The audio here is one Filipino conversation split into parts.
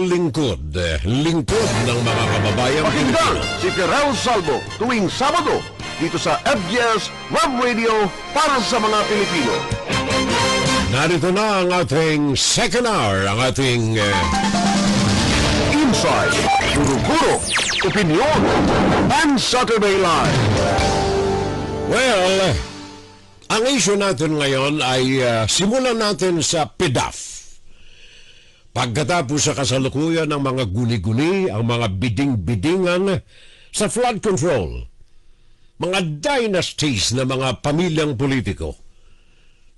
lingkod ng mga kababayang Pakinggan Pilipino. si Ferrell Salvo tuwing Sabado dito sa FGS Web Radio para sa mga Pilipino. Narito na ang ating second hour, ang ating Inside, Guro-Guro, Opinion, and Saturday Live. well, ang issue natin ngayon ay simulan natin sa PDAF. Pagkatapos sa kasalukuyan ng mga guni-guni, ang mga biding-bidingan sa flood control, mga dynasties na mga pamilyang politiko,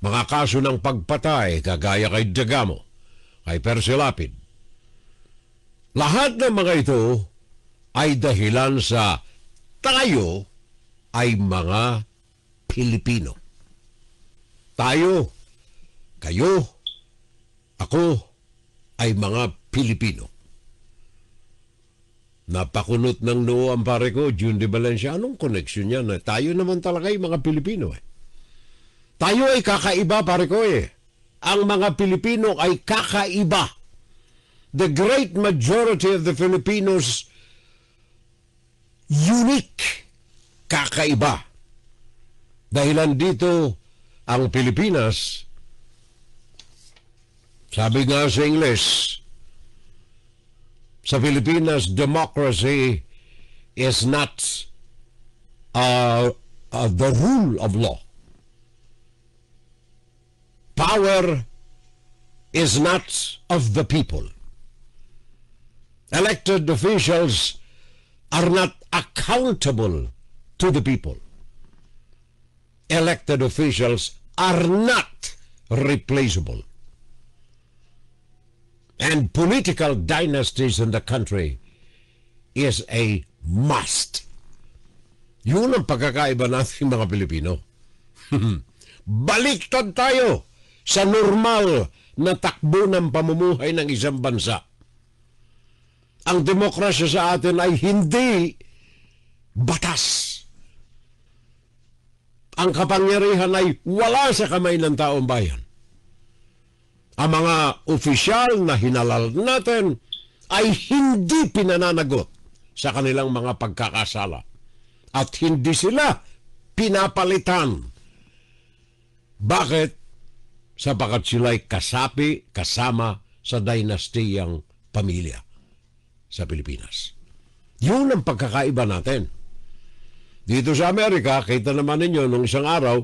mga kaso ng pagpatay kagaya kay Dagamo, kay Persilapid. Lahat ng mga ito ay dahilan sa tayo ay mga Pilipino. Tayo, kayo, ako, ay mga Pilipino. Napakunot ng noo ang pare ko, June de Valencia. Anong connection yan? Tayo naman talaga ay mga Pilipino. Tayo ay kakaiba, pare ko . Ang mga Pilipino ay kakaiba. The great majority of the Filipinos, unique, kakaiba. Dahilan dito, ang Pilipinas, sabi nga sa English, sa Pilipinas, democracy is not the rule of law. Power is not of the people. Elected officials are not accountable to the people. Elected officials are not replaceable. And political dynasties in the country is a must. Yun ang pagkakaiba natin mga Pilipino. Baliktad tayo sa normal na takbo ng pamumuhay ng isang bansa. Ang demokrasya sa atin ay hindi batas. Ang kapangyarihan ay wala sa kamay ng taong bayan. Ang mga opisyal na hinalal natin ay hindi pinananagot sa kanilang mga pagkakasala. At hindi sila pinapalitan. Bakit? Sapagkat sila'y kasapi, kasama sa dynastiyang pamilya sa Pilipinas. Yun ang pagkakaiba natin. Dito sa Amerika, kita naman ninyo nung isang araw,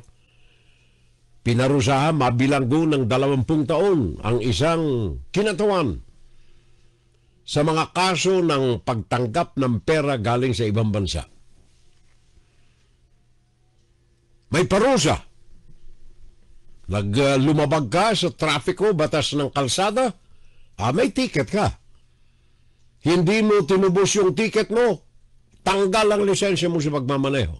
pinarusahan mabilanggo ng 20 taon ang isang kinatawan sa mga kaso ng pagtanggap ng pera galing sa ibang bansa. May parusa. Lumabag ka sa trafiko, batas ng kalsada, may ticket ka. Hindi mo tinubos yung ticket mo, tanggal ang lisensya mo sa pagmamaneho.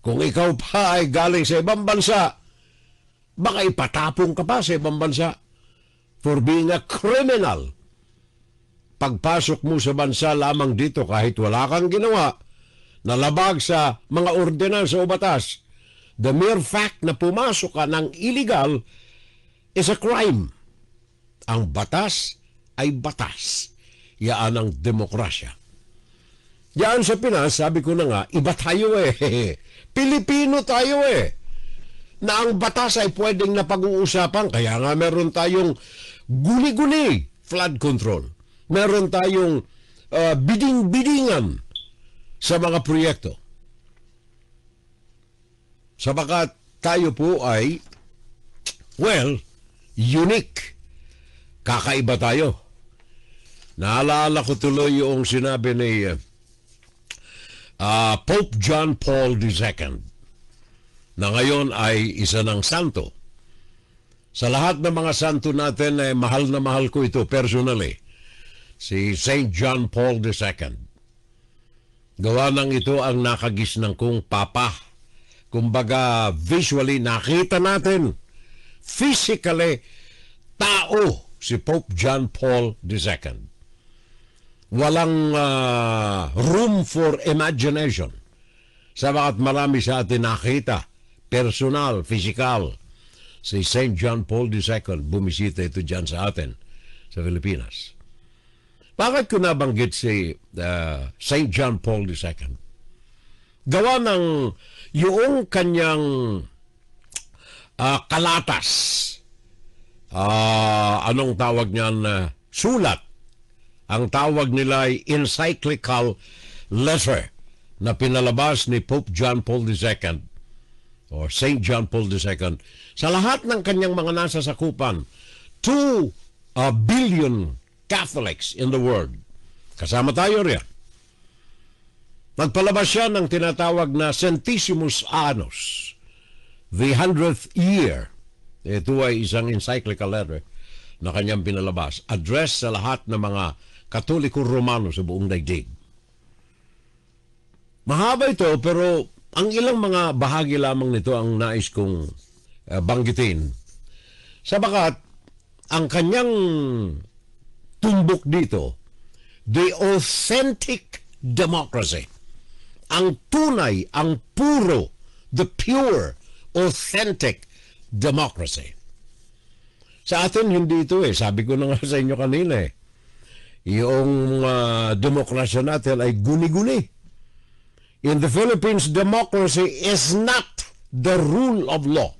Kung ikaw pa ay galing sa ibang bansa, baka ipatapong ka pa sa ibang bansa for being a criminal. Pagpasok mo sa bansa lamang dito kahit wala kang ginawa, nalabag sa mga ordinansa o batas, the mere fact na pumasok ka ng illegal is a crime. Ang batas ay batas. Yaan ang demokrasya. Yan sa Pinas, sabi ko na nga, iba tayo . Pilipino tayo . Na ang batas ay pwedeng napag-uusapan. Kaya nga meron tayong guni-guni flood control. Meron tayong biding-bidingan sa mga proyekto. Sabagat tayo po ay, unique. Kakaiba tayo. Naalala ko tuloy yung sinabi ni Pope John Paul II na ngayon ay isa ng santo. Sa lahat ng mga santo natin, mahal na mahal ko ito personally. Si St. John Paul II. Gawa ng ito ang nakagisnang kong papa. Kumbaga, visually, nakita natin. Physically, tao si Pope John Paul II. Walang room for imagination. Sabagat marami sa atin nakita, personal, physical. Si St. John Paul II, bumisita ito dyan sa atin, sa Pilipinas. Bakit ko nabanggit si St. John Paul II? Gawa ng yung kanyang kalatas, anong tawag niyan, sulat. Ang tawag nila ay encyclical letter na pinalabas ni Pope John Paul II or St. John Paul II sa lahat ng kanyang mga nasasakupan. 2 billion Catholics in the world. Kasama tayo riyan. Nagpalabas siya ng tinatawag na Centesimus Annus, the 100th year. Ito ay isang encyclical letter na kanyang pinalabas. Address sa lahat ng mga Katoliko Romano sa buong daigdig. Mahaba ito, pero ang ilang mga bahagi lamang nito ang nais kong banggitin. Sabagat, ang kanyang tumbok dito, the authentic democracy. Ang tunay, ang puro, the pure, authentic democracy. Sa atin, hindi ito eh. Sabi ko na nga sa inyo kanina eh. Yung demokrasya natin ay guni-guni. In the Philippines, democracy is not the rule of law.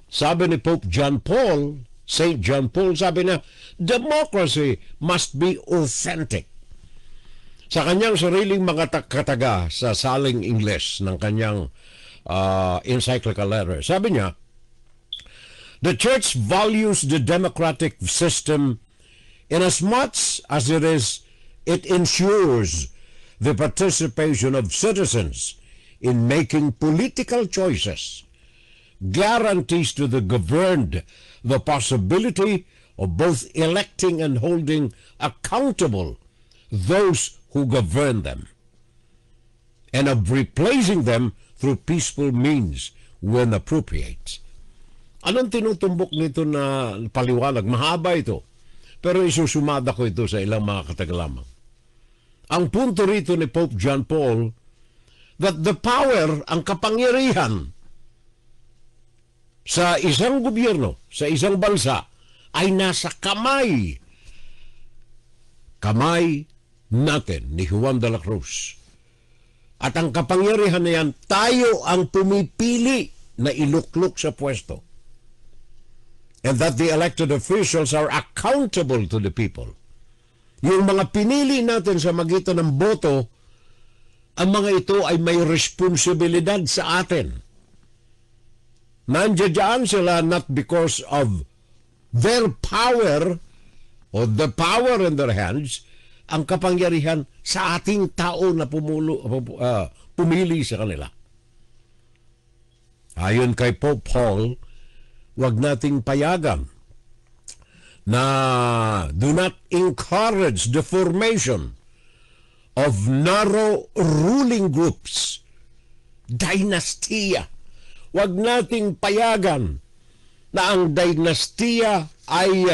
Sabi ni Pope John Paul, St. John Paul, sabi na, democracy must be authentic. Sa kanyang sariling mga kataga sa saling English ng kanyang encyclical letter, sabi niya, the Church values the democratic system inasmuch as it ensures the participation of citizens in making political choices, guarantees to the governed the possibility of both electing and holding accountable those who govern them, and of replacing them through peaceful means when appropriate. Anong tinutumbok nito na paliwanag? Mahaba ito, pero isusumada ko ito sa ilang mga katagalamang. Ang punto rito ni Pope John Paul, that the power, ang kapangyarihan sa isang gobyerno, sa isang bansa, ay nasa kamay natin ni Juan de la Cruz. At ang kapangyarihan na yan, tayo ang pumipili na iluklok sa pwesto. And that the elected officials are accountable to the people. Yung mga pinili natin sa magitan ng boto, ang mga ito ay may responsibilidad sa atin. Nandiyan sila not because of their power or the power in their hands, ang kapangyarihan sa ating tao na pumili sa kanila. Ayon kay Pope Paul, wag nating payagan na do not encourage the formation of narrow ruling groups, dynastiya. Wag nating payagan na ang dynastiya ay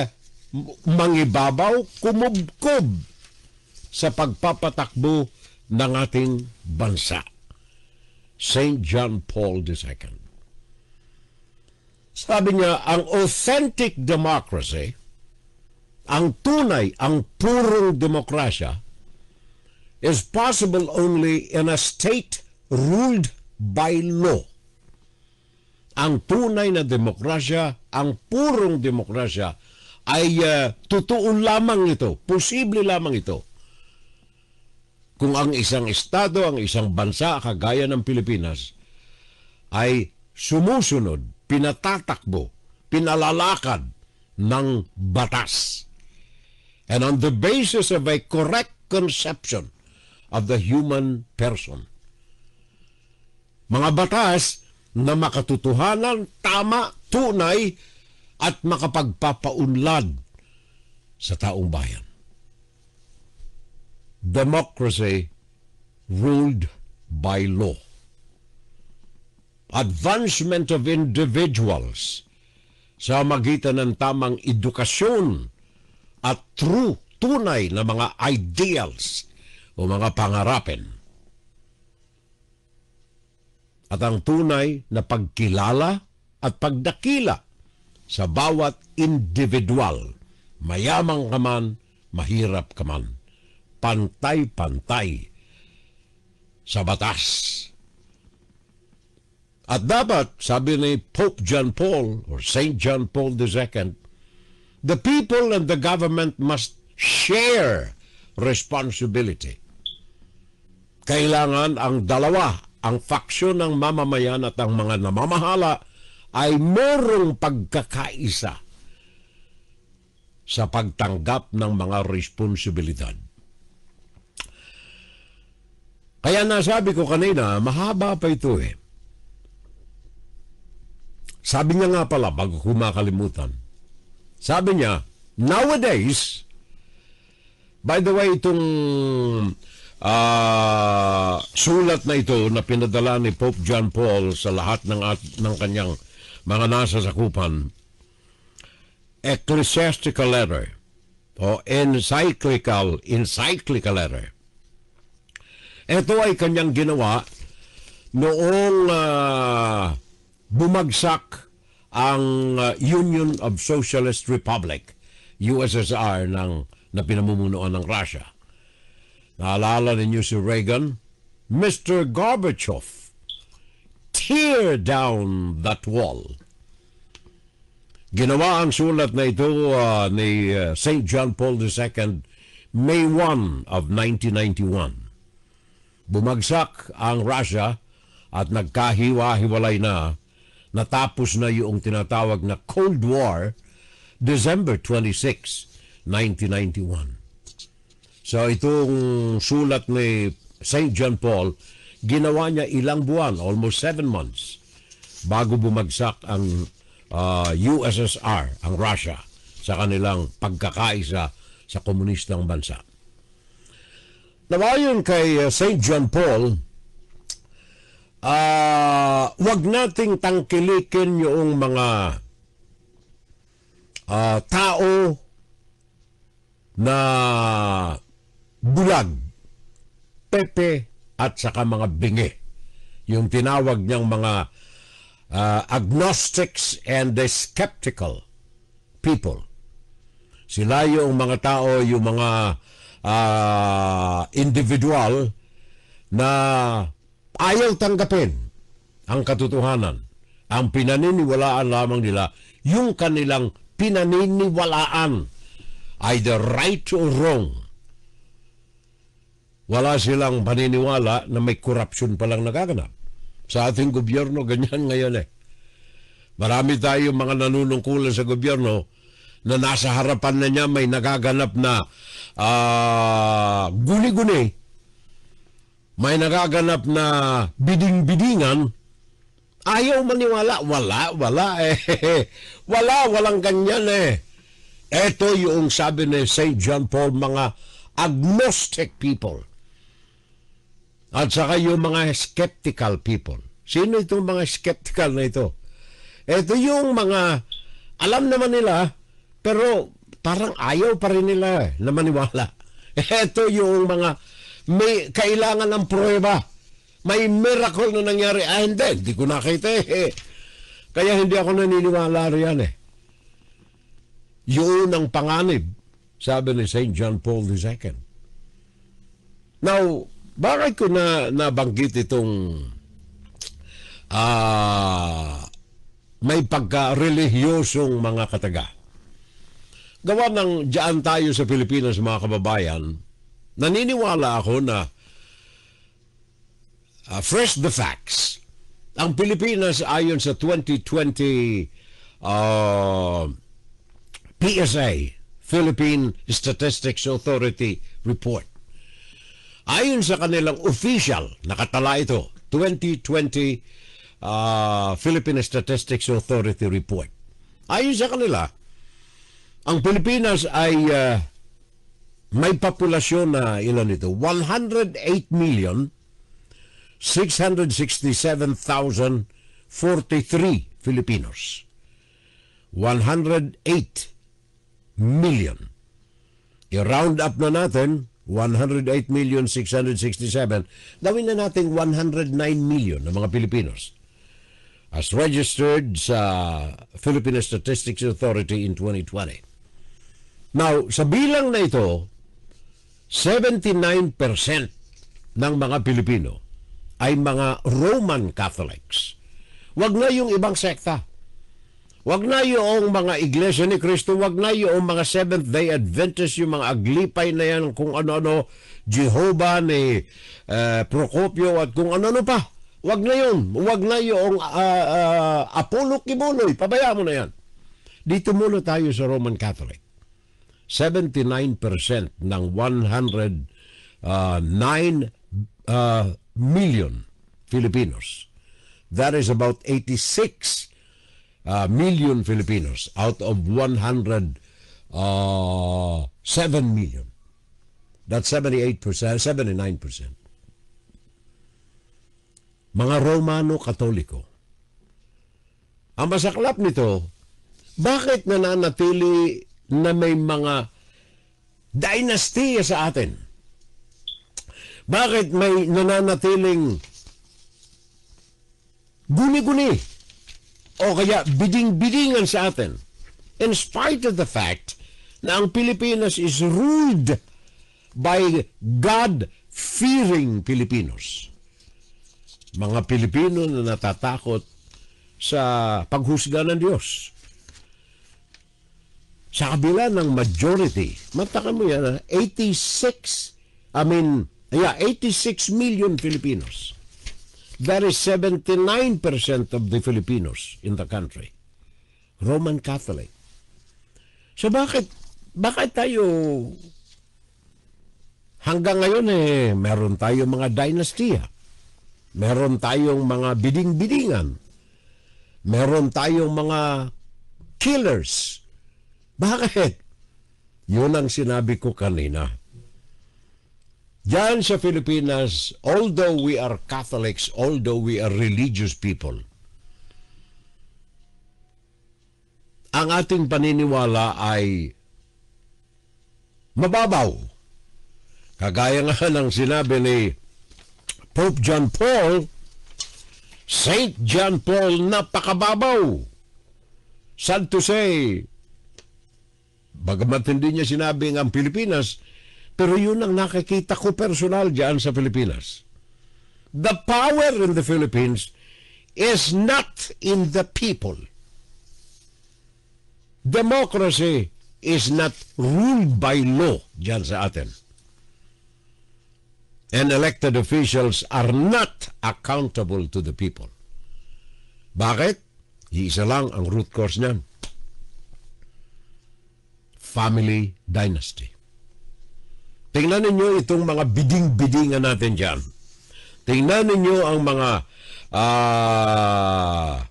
mangibabaw, kumubkob sa pagpapatakbo ng ating bansa. St. John Paul II. Sabi niya, ang authentic democracy, ang tunay, ang purong demokrasya, is possible only in a state ruled by law. Ang tunay na demokrasya, ang purong demokrasya, ay totoo lamang ito, posible lamang ito, kung ang isang estado, ang isang bansa, kagaya ng Pilipinas, ay sumusunod, pinatatakbo, pinalalakad ng batas. And on the basis of a correct conception of the human person. Mga batas na makatutuhanan, tama, tunay, at makapagpapaunlad sa taong bayan. Democracy ruled by law. Advancement of individuals sa magitan ng tamang edukasyon at tunay na mga ideals o mga pangarapin. At ang tunay na pagkilala at pagdakila sa bawat individual, mayamang ka man, mahirap ka man. Pantay-pantay sa batas. At dapat, sabi ni Pope John Paul or Saint John Paul II, the people and the government must share responsibility. Kailangan ang dalawa, ang faksyon ng mamamayan at ang mga namamahala ay merong pagkakaisa sa pagtanggap ng mga responsibilidad. Kaya nasabi ko kanina, mahaba pa ito eh. Sabi niya nga pala, bago ko makalimutan, sabi niya, nowadays, by the way, itong sulat na ito na pinadala ni Pope John Paul sa lahat ng kanyang mga nasa sakupan, ecclesiastical letter o encyclical letter. Ito ay kanyang ginawa noong bumagsak ang Union of Socialist Republic, USSR, na pinamumunuan ng Russia. Naalala ninyo si Reagan? Mr. Gorbachev, tear down that wall. Ginawa ang sulat na ito ni St. John Paul II May 1 of 1991. Bumagsak ang Russia at nagkahiwa-hiwalay na. Natapos na yung tinatawag na Cold War, December 26, 1991. So itong sulat ni St. John Paul, ginawa niya ilang buwan, almost 7 months, bago bumagsak ang USSR, ang Russia, sa kanilang pagkakaisa sa komunistang bansa. Nabayon kay St. John Paul, wag nating tangkilikin yung mga tao na bulag, pepe at saka mga bingi. Yung tinawag niyang mga agnostics and the skeptical people. Sila yung mga tao, yung mga individual na ayaw tanggapin ang katotohanan. Ang pinaniniwalaan lamang nila, yung kanilang pinaniniwalaan, either right or wrong. Wala silang paniniwala na may korupsyon palang nagaganap. Sa ating gobyerno, ganyan ngayon eh. Marami tayong mga nanunungkulan sa gobyerno na nasa harapan na niya may nagaganap na guni-guni, may nagaganap na biding-bidingan, ayaw maniwala. Wala eh. Walang ganyan eh. Ito yung sabi ni St. John Paul, mga agnostic people. At saka yung mga skeptical people. Sino itong mga skeptical na ito? Ito yung mga, alam naman nila, pero parang ayaw pa rin nila na maniwala. Ito yung mga may kailangan ng pruweba. May miracle na nangyari. Hindi ko nakita eh. Kaya hindi ako naniniwala riyan eh. Yun ang panganib, sabi ni St. John Paul II. Now, bakit ko nabanggit itong may pagka-relihiyosong mga kataga? Gawa ng dyan tayo sa Pilipinas, mga kababayan, naniniwala ako na first the facts. Ang Pilipinas ayon sa 2020 PSA, Philippine Statistics Authority report. Ayon sa kanilang official, nakatala ito, 2020 Philippine Statistics Authority report. Ayon sa kanila, ang Pilipinas ay may populasyon na ilan ito? 108,667,043 Filipinos. 108 million. I-round up na natin, 108,667,000. Gawin na natin 109 million na mga Pilipinos as registered sa Philippine Statistics Authority in 2020. Now, sa bilang na ito, 79% ng mga Pilipino ay mga Roman Catholics. Wag na yung ibang sekta. Wag na yung mga Iglesia ni Cristo, wag na yung mga Seventh-day Adventists, yung mga aglipay na yan, kung ano-ano, Jehovah ni Procopio at kung ano-ano pa. Wag na yun. Wag na yung Apollo Kibuloy. Pabayaan mo na yan. Dito muna tayo sa Roman Catholic. 79% ng 109 million Filipinos. That is about 86 million Filipinos out of 107 million. That's 78%, 79%. Mga Romano Katoliko. Ang masaklap nito, bakit nananatili na may mga dynasty sa atin? Bakit may nananatiling guni-guni o kaya biding-bidingan sa atin? In spite of the fact na ang Pilipinas is ruled by God-fearing Filipinos. Mga Pilipino na natatakot sa paghusga ng Diyos. Sa kabila ng majority, matakan mo yan, 86 million Filipinos. That is 79% of the Filipinos in the country. Roman Catholic. So bakit tayo hanggang ngayon meron tayong mga dynastiya. Meron tayong mga biding-bidingan. Meron tayong mga killers. Bakit? Yun ang sinabi ko kanina. Diyan sa Pilipinas, although we are Catholics, although we are religious people, ang ating paniniwala ay mababaw. Kagaya nga ng sinabi ni Pope John Paul, Saint John Paul, napakababaw. Sad to say, bagamat hindi niya sinabi ang Pilipinas, pero yun ang nakikita ko personal dyan sa Pilipinas. The power in the Philippines is not in the people. Democracy is not ruled by law dyan sa atin. And elected officials are not accountable to the people. Bakit? Iisa lang ang root cause niyan. Family dynasty. Tingnan ninyo itong mga biding-bidingan natin dyan. Tingnan ninyo ang mga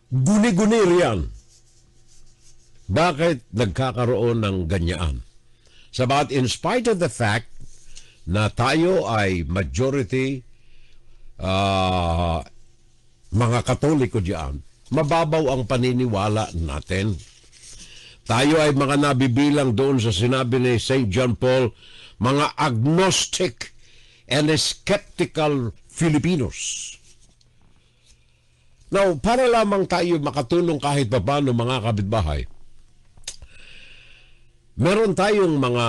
guni-guni riyan. Bakit nagkakaroon ng ganyaan? Sabat in spite of the fact na tayo ay majority mga Katoliko diyan, mababaw ang paniniwala natin. Tayo ay mga nabibilang doon sa sinabi ni St. John Paul, mga agnostic and skeptical Filipinos. Now, para lamang tayo makatulong kahit paano mga kapitbahay, meron tayong mga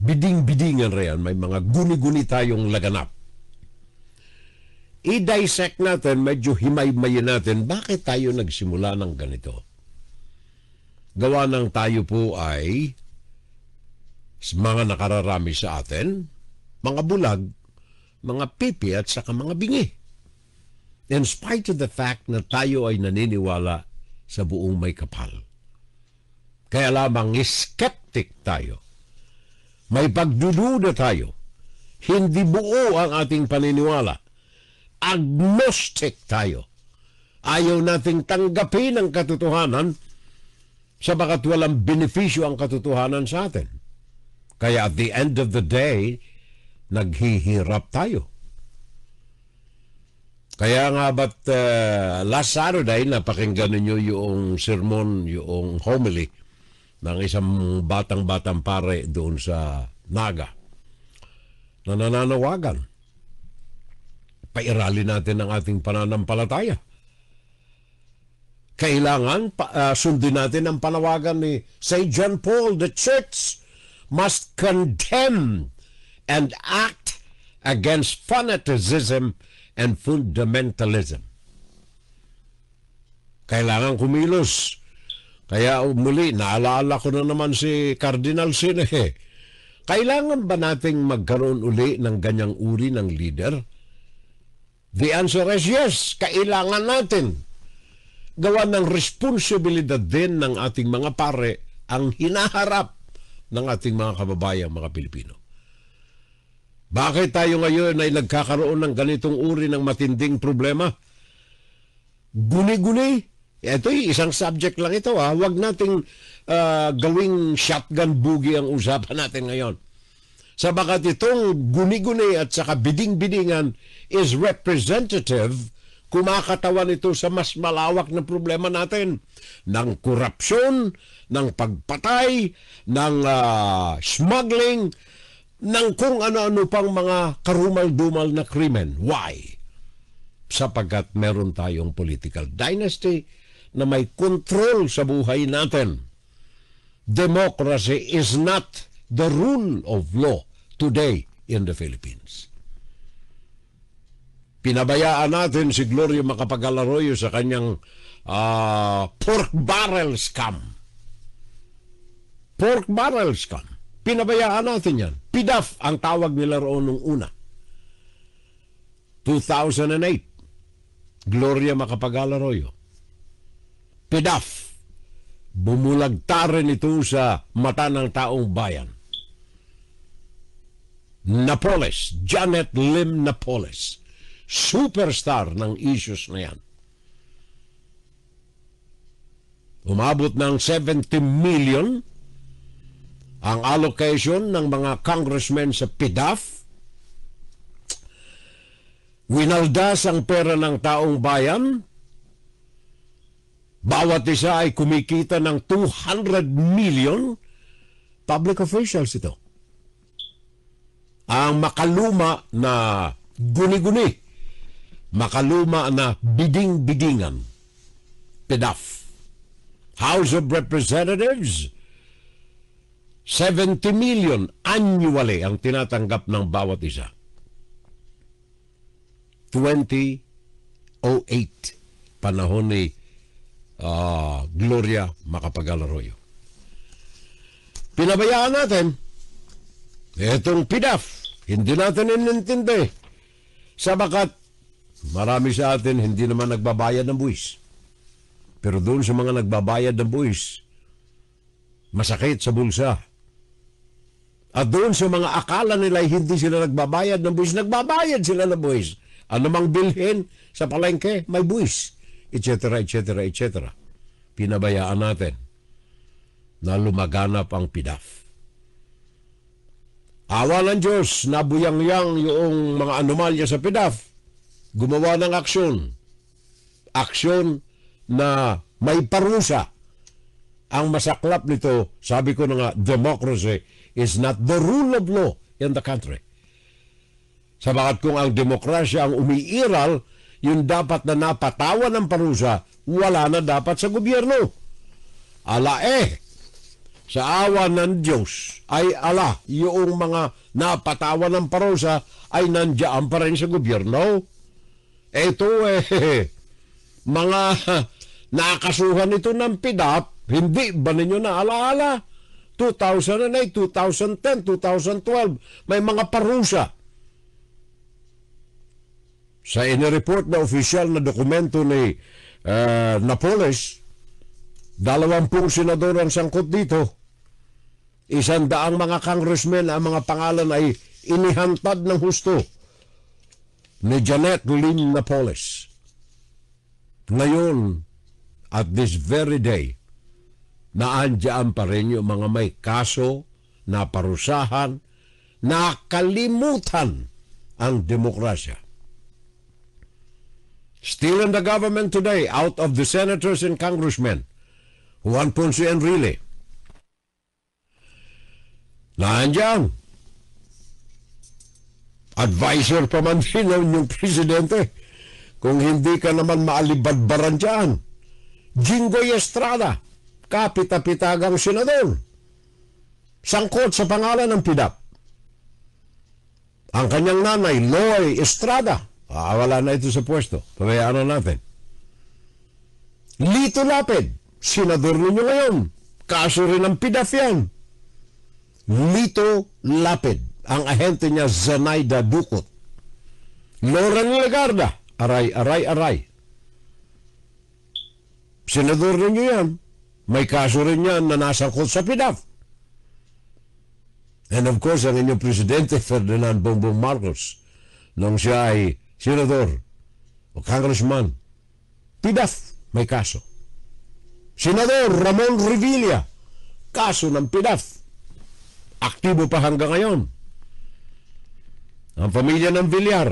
biding-bidingan riyan, may mga guni-guni tayong laganap. I-dissect natin, medyo himay-mayin natin, bakit tayo nagsimula ng ganito? Gawa ng tayo po ay mga nakararami sa atin, mga bulag, mga pipi at saka mga bingi. In spite of the fact na tayo ay naniniwala sa buong may kapal. Kaya lamang skeptic tayo. May pagdududa tayo. Hindi buo ang ating paniniwala. Agnostic tayo. Ayaw nating tanggapin ang katotohanan sabagat walang benepisyo ang katotohanan sa atin. Kaya at the end of the day, naghihirap tayo. Kaya nga last Saturday, napakinggan ninyo yung sermon, yung homily ng isang batang-batang pare doon sa Naga na nananawagan. Pairali natin ang ating pananampalataya. Kailangan sundin natin ang panawagan ni St. John Paul. The church must condemn and act against fanaticism and fundamentalism. Kailangan kumilos. Kaya muli, naalala ko na naman si Cardinal Sin. Kailangan ba nating magkaroon uli ng ganyang uri ng leader? The answer is yes. Kailangan natin. Gawa ng responsibilidad din ng ating mga pare ang hinaharap ng ating mga kababayang mga Pilipino. Bakit tayo ngayon ay nagkakaroon ng ganitong uri ng matinding problema? Guni-guni. Ito'y isang subject lang ito. Huwag nating gawing shotgun boogie ang usapan natin ngayon. Sabagat itong guni-guni at saka biding-bidingan is representative, kumakatawan ito sa mas malawak na problema natin ng korupsyon, ng pagpatay, ng smuggling, ng kung ano-ano pang mga karumal-dumal na krimen. Why? Sapagkat meron tayong political dynasty na may control sa buhay natin. Democracy is not the rule of law today in the Philippines. Pinabayaan natin si Gloria Macapagal-Arroyo sa kanyang pork barrel scam. Pork barrel scam. Pinabayaan natin yan. PDAF ang tawag nila roon nung una. 2008. Gloria Macapagal-Arroyo. PDAF. Bumulagta rin ito sa mata ng taong bayan. Napoles. Janet Lim Napoles. Superstar ng issues na yan. Umabot ng 70 million ang allocation ng mga congressmen sa PDAF. Winaldas ang pera ng taong bayan. Bawat isa ay kumikita ng 200 million. Public officials ito. Ang makaluma na guni-guni, makaluma na biding-bidingan, PDAF. House of Representatives, 70 million annually ang tinatanggap ng bawat isa. 2008, panahon ni Gloria Macapagal-Arroyo. Pinabayaan natin itong PDAF. Hindi natin inintindi. Sabagat marami sa atin hindi naman nagbabayad ng buwis. Pero doon sa mga nagbabayad ng buwis, masakit sa bulsa. At doon sa mga akala nila hindi sila nagbabayad ng buwis, nagbabayad sila ng buwis. Ano mang bilhin sa palengke, may buwis. Etc., etc., etc. Pinabayaan natin na lumaganap ang PDAF. Awa ng Diyos, nabuyang-yang yung mga anomalya sa PDAF. Gumawa ng aksyon. Aksyon na may parusa. Ang masaklap nito, sabi ko na nga, democracy is not the rule of law in the country. Sabagat kung ang demokrasya ang umiiral, yun dapat na napatawan ng parusa, wala na dapat sa gobyerno. Sa awa ng Diyos ay yung mga napatawan ng parusa ay nandiyan pa rin sa gobyerno. Ito mga nakasuhan ito ng PDAP, hindi ba ninyo naalaala? 2008, 2010, 2012, may mga parusa. Sa inireport na opisyal na dokumento ni Napoles, 20 senador ang sangkot dito. 100 mga congressmen, ang mga pangalan ay inihantad ng husto ni Janet Lim Napoles. Ngayon, at this very day, naandyan pa rin yung mga may kaso, na parusahan, nakalimutan ang demokrasya. Still in the government today, out of the senators and congressmen, Juan Ponce Enrile, naandyan. Advisor pa man din ng yung presidente. Kung hindi ka naman maalibadbaran dyan, Jinggoy Estrada, kapita-pitagang senador, sangkot sa pangalan ng PDAP. Ang kanyang nanay, Loy Estrada, wala na ito sa pwesto. Pabayaan na natin. Lito Lapid, senador ninyo ngayon. Kaso rin ng PDAP yan. Lito Lapid, ang ahente niya Zenaida Ducot. Loren Legarda, aray. Senador ninyo yan. May kaso rin yan na nasangkot sa PDAP. And of course, ang inyong presidente, Ferdinand Bongbong Marcos, nung siya ay senador o congressman, PDAP, may kaso. Senador Ramon Revilla, kaso ng PDAP. Aktibo pa hanggang ngayon. Ang pamilya ng Villar,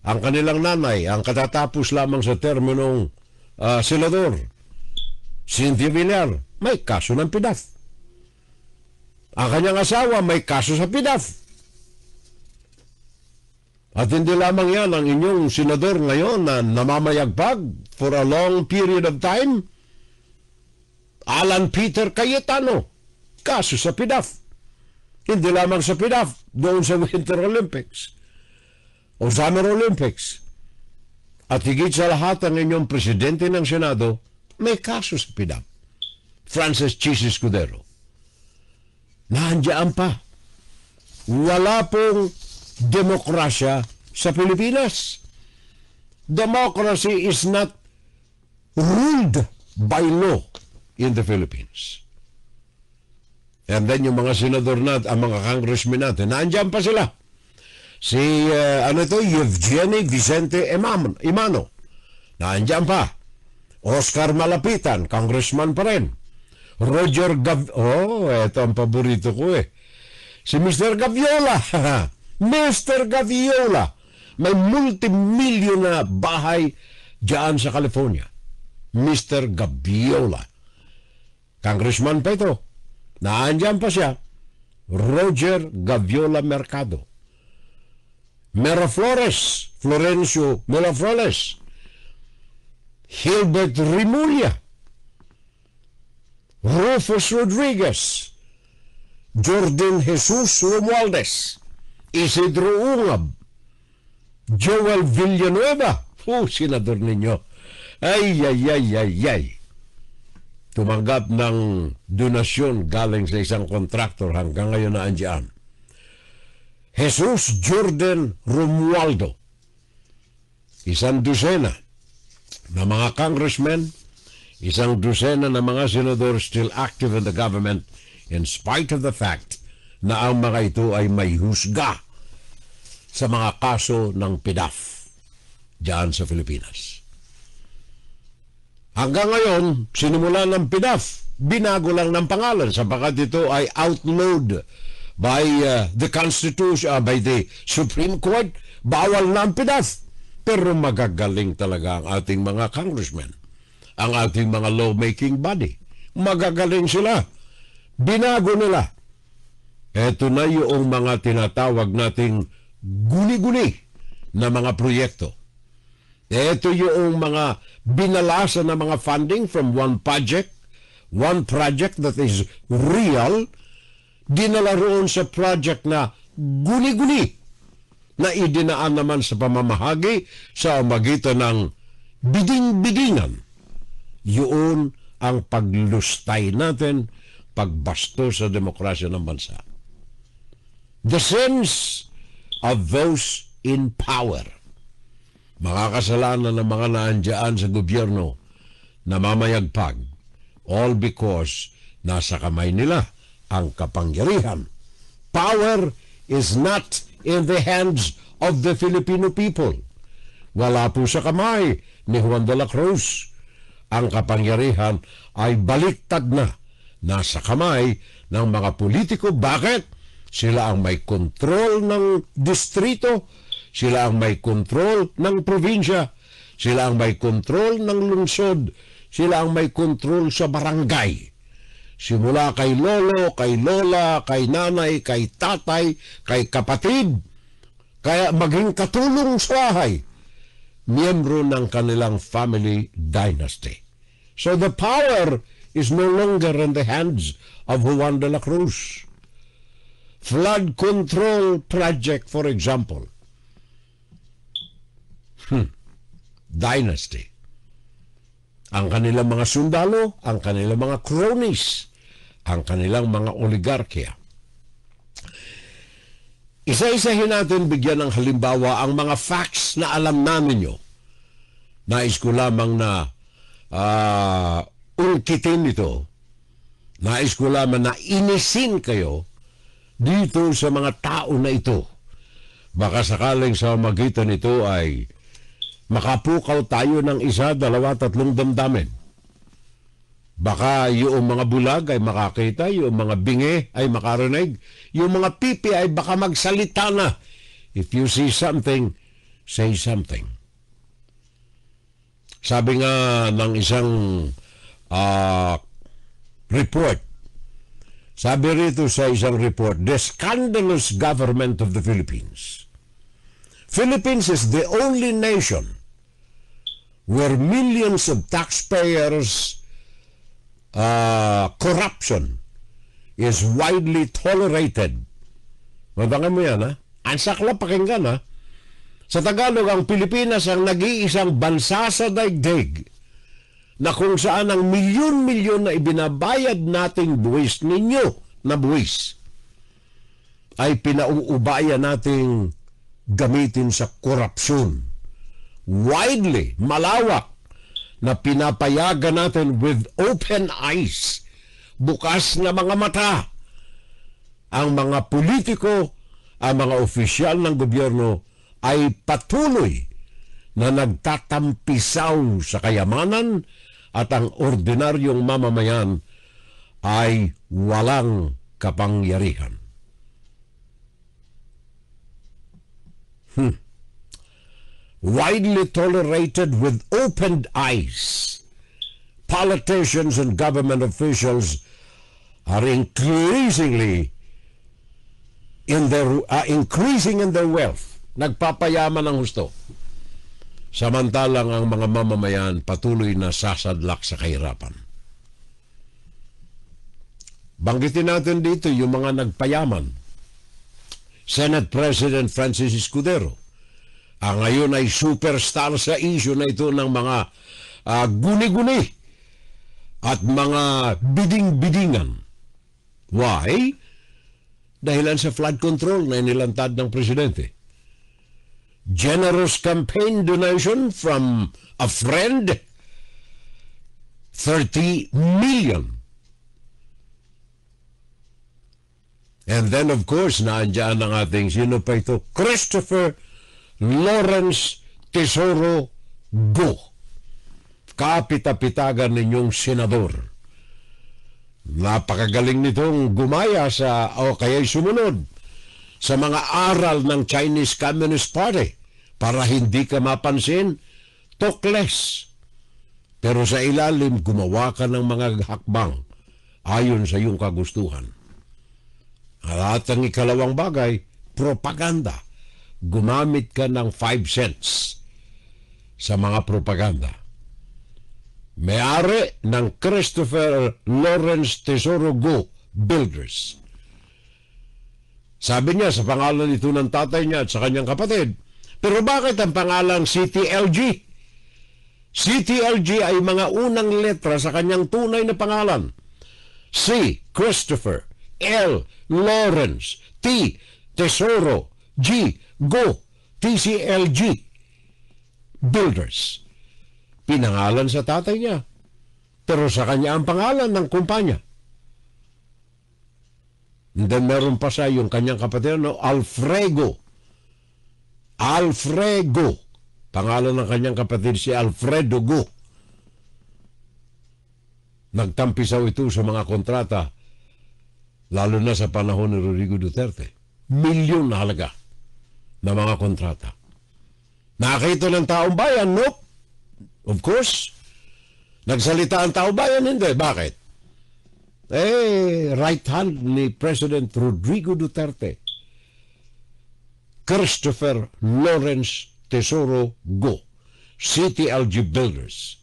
ang kanilang nanay, ang katatapos lamang sa terminong senador, Cynthia Villar, may kaso ng PDAP. Ang kanyang asawa may kaso sa PDAP. At hindi lamang yan ang inyong senador ngayon na namamayagpag for a long period of time. Alan Peter Cayetano, kaso sa PDAP. Hindi lamang sa PDAP, doon sa Winter Olympics o Summer Olympics. At higit sa lahat ang inyong presidente ng Senado, may kaso sa PDAP. Francis Chis Escudero. Nandiyan pa. Wala pong demokrasya sa Pilipinas. Democracy is not ruled by law in the Philippines. And then yung mga senador natin, ang mga congressmen natin, nandiyan pa sila. Si, Eugenie Vicente Imano. Nandiyan pa. Oscar Malapitan, congressman pa rin. Roger eto ang paborito ko eh. Si Mr. Gaviola. Mr. Gaviola. May multimilyon na bahay dyan sa California. Mr. Gaviola. Congressman pa ito. Naandyan pa siya. Roger Gaviola Mercado. Miraflores. Florencio Miraflores. Hilbert Rimulya. Rufus Rodriguez, Jordan Jesus Romualdez, Isidro Ungab, Joel Villanueva, senador ninyo. Ay. Tumanggap ng donasyon galing sa isang kontraktor hanggang ngayon na andyan. Jesus Jordan Romualdo, isang dosena na mga congressmen, isang dosena na mga senador still active in the government in spite of the fact na ang mga ito ay may husga sa mga kaso ng PDAP diyan sa Pilipinas. Hanggang ngayon, sinimula ng PDAP, binago lang ng pangalan sapagat ito ay outlawed by the Constitution, by the Supreme Court. Bawal na ang PDAP. Pero magagaling talaga ang ating mga congressmen, ang ating mga lawmaking body. Magagaling sila. Binago nila. Ito na yung mga tinatawag nating guni-guni na mga proyekto. Ito yung mga binalasa na mga funding from one project that is real, dinala roon sa project na guni-guni na idinaan naman sa pamamahagi sa magitan ng biding-bidingan. Yun ang paglustay natin, pagbasto sa demokrasya ng bansa. The sins of those in power. Mga kasalanan ng mga naandyan sa gobyerno na mamayagpag, all because nasa kamay nila ang kapangyarihan. Power is not in the hands of the Filipino people. Wala po sa kamay ni Juan de la Cruz. Ang kapangyarihan ay baliktad na. Nasa kamay ng mga politiko. Bakit? Sila ang may kontrol ng distrito. Sila ang may kontrol ng probinsya. Sila ang may kontrol ng lungsod. Sila ang may kontrol sa barangay. Simula kay lolo, kay lola, kay nanay, kay tatay, kay kapatid. Kaya maging katulong sa bahay. Miyembro ng kanilang family dynasty. So the power is no longer in the hands of Juan de la Cruz. Flood control project, for example. Dynasty. Ang kanilang mga sundalo, ang kanilang mga cronies, ang kanilang mga oligarkya. Isa-isahin natin bigyan ng halimbawa ang mga facts na alam namin nyo. Nais ko lamang na ungkitin ito. Nais ko lamang na inisin kayo dito sa mga tao na ito. Baka sakaling sa magitan nito ay makapukaw tayo ng 1, 2, 3 damdamin. Baka yung mga bulag ay makakita, yung mga bingi ay makarinig, yung mga pipi ay baka magsalita na. If you see something, say something. Sabi nga ng isang report, sabi rito sa isang report, the scandalous government of the Philippines. Philippines is the only nation where millions of taxpayers' corruption is widely tolerated. Mabangan mo yan, ha? Ang sakla pakinggan, ha? Sa Tagalog, ang Pilipinas ang nag-iisang bansa sa daigdig na kung saan ang milyon-milyon na ibinabayad nating buwis ninyo na buwis ay pinauubaya nating gamitin sa korupsyon. Widely, malawak, na pinapayagan natin with open eyes, bukas na mga mata, ang mga politiko, ang mga opisyal ng gobyerno ay patuloy na nagtatampisaw sa kayamanan at ang ordinaryong mamamayan ay walang kapangyarihan. Widely tolerated with open eyes. Politicians and government officials are increasing in their wealth. Nagpapayaman ng husto. Samantalang ang mga mamamayan patuloy na sasadlak sa kahirapan. Banggitin natin dito yung mga nagpayaman. Senate President Francis Escudero, ang ngayon ay superstar sa issue na ito ng mga guni-guni at mga biding-bidingan. Why? Dahilan sa flood control na inilantad ng presidente. Generous campaign donation from a friend, 30 million. And then of course, naandyan ang ating, sino pa ito? Christopher Lawrence Tesoro Go. Kapita-pitagan ninyong senador. Napakagaling nitong gumaya sa, o kaya'y sumunod sa mga aral ng Chinese Communist Party para hindi ka mapansin, talk less. Pero sa ilalim, gumawa ka ng mga hakbang ayon sa iyong kagustuhan. At ang ikalawang bagay, propaganda. Gumamit ka ng 5 cents sa mga propaganda. May-ari ng Christopher Lawrence Tesoro Go Builders. Sabi niya sa pangalan ito ng tatay niya at sa kanyang kapatid. Pero bakit ang pangalan CTLG? CTLG ay mga unang letra sa kanyang tunay na pangalan. C. Christopher, L. Lawrence, T. Tesoro, G. Go, TCLG Builders. Pinangalan sa tatay niya. Pero sa kanya ang pangalan ng kumpanya. And then meron pa siya yung kanyang kapatid, no? Alfredo. Pangalan ng kanyang kapatid si Alfredo Go. Nagtampisaw ito sa mga kontrata, lalo na sa panahon ni Rodrigo Duterte. Milyon na halaga na mga kontrata. Nakita ng taong bayan? Nope. Of course. Nagsalita ang taong bayan? Hindi. Bakit? Right hand ni President Rodrigo Duterte. Christopher Lawrence Tesoro Go. CTLG Builders.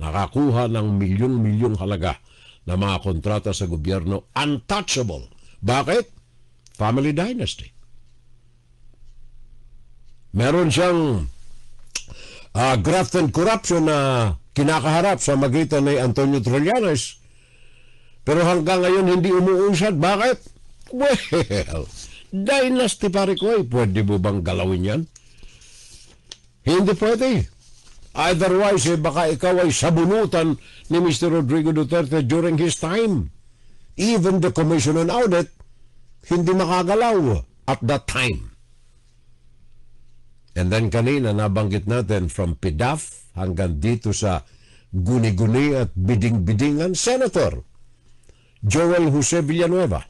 nakakuha ng milyong-milyong halaga na mga kontrata sa gobyerno, untouchable. Bakit? Family dynasty. Meron siyang graft and corruption na kinakaharap sa magitan ni Antonio Trillanes. Pero hanggang ngayon hindi umuusad. Bakit? Well, dynasty pare ko eh. Pwede mo bang galawin yan? Hindi pwede. Otherwise, baka ikaw ay sabunutan ni Mr. Rodrigo Duterte during his time. Even the Commission on Audit, hindi makagalaw at that time. And then kanina, nabanggit natin from PDAF hanggang dito sa guni-guni at biding-bidingan, Senator Joel Jose Villanueva,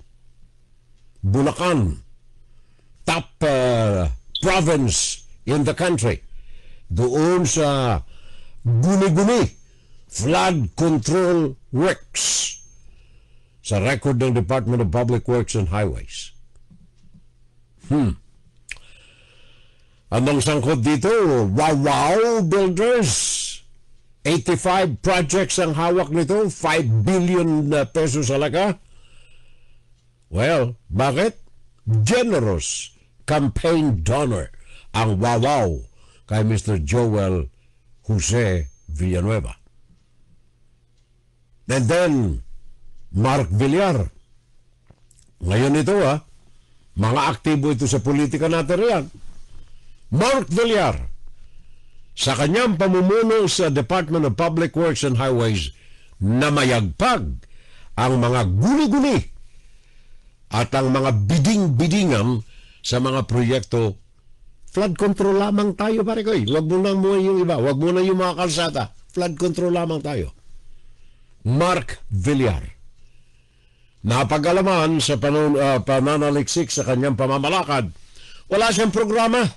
Bulacan, top province in the country, doon sa guni-guni flood control works sa record ng Department of Public Works and Highways. Anong sangkot dito? Wow Builders. 85 projects ang hawak nito. 5 billion pesos halaga. Well, bakit? Generous campaign donor ang Wow kay Mr. Joel Jose Villanueva. And then, Mark Villar. Ngayon ito mga aktibo ito sa politika natin riyan. Mark Villar, sa kanyang pamumuno sa Department of Public Works and Highways, na mayagpag ang mga guni-guni at ang mga biding-bidingan sa mga proyekto. Flood control lamang tayo, pare ko. Huwag mo nang muna yung iba. Huwag mo na yung mga kalsada. Flood control lamang tayo. Mark Villar, napag-alaman sa pananaliksik sa kanyang pamamalakad, wala siyang programa.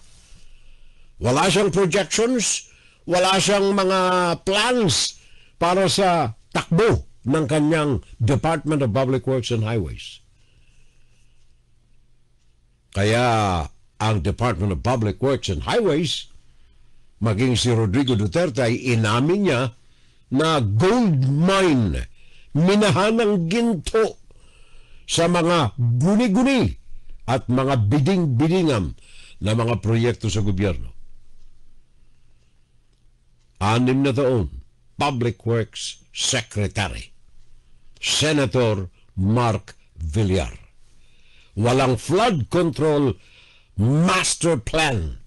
Wala siyang projections, wala siyang mga plans para sa takbo ng kanyang Department of Public Works and Highways. Kaya ang Department of Public Works and Highways, maging si Rodrigo Duterte, ay inamin niya na gold mine, minahan ng ginto sa mga guni-guni at mga biding-bidingan na mga proyekto sa gobyerno. 6 na taon, Public Works Secretary, Senator Mark Villar. Walang flood control master plan